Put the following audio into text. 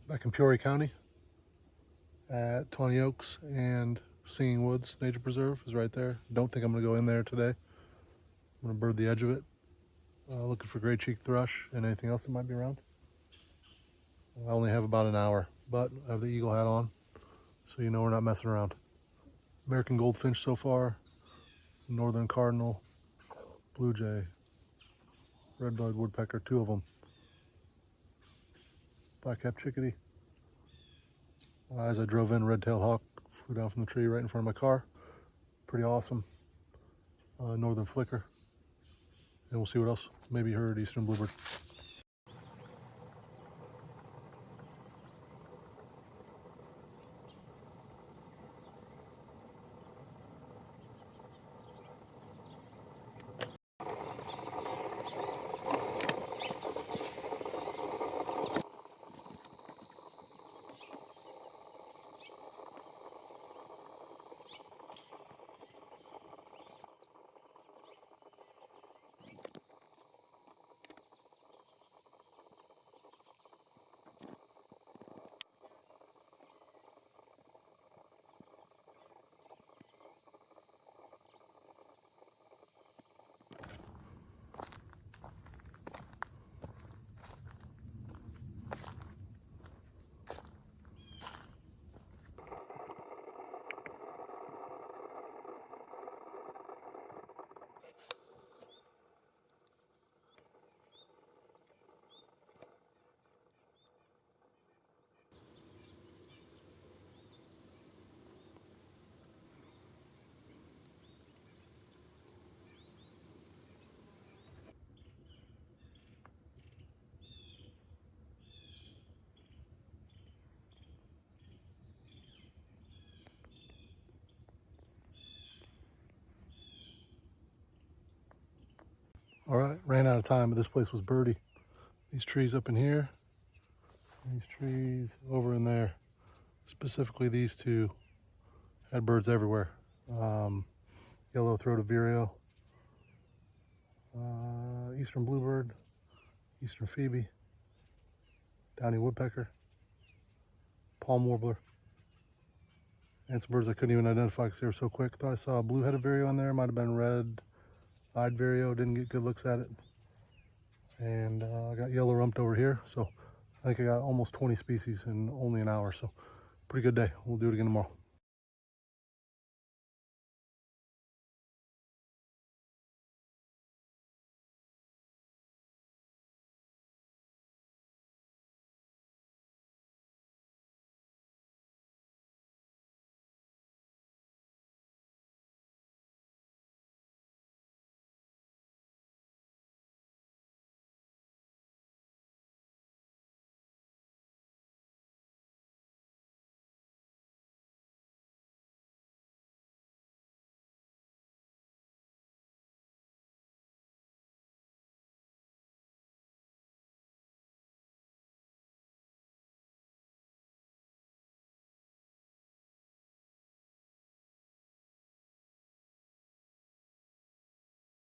back in Peoria County at Tawny Oaks and Singing Woods Nature Preserve is right there. Don't think I'm going to go in there today. I'm going to bird the edge of it, looking for gray cheek thrush and anything else that might be around. I only have about an hour, but I have the eagle hat on, so you know we're not messing around. American goldfinch so far, northern cardinal, blue jay, red-bellied woodpecker, 2 of them, black-capped chickadee. As I drove in, red-tailed hawk flew down from the tree right in front of my car. Pretty awesome. Northern flicker, and we'll see what else. Maybe heard eastern bluebird. All right, ran out of time, but this place was birdie. These trees up in here, these trees over in there, specifically these two, had birds everywhere. Yellow-throated vireo, eastern bluebird, eastern phoebe, downy woodpecker, palm warbler, and some birds I couldn't even identify because they were so quick. Thought I saw a blue-headed vireo in there, might have been red-eyed vireo, didn't get good looks at it. And I got yellow rumped over here, so I think I got almost 20 species in only an hour, so pretty good day. We'll do it again tomorrow.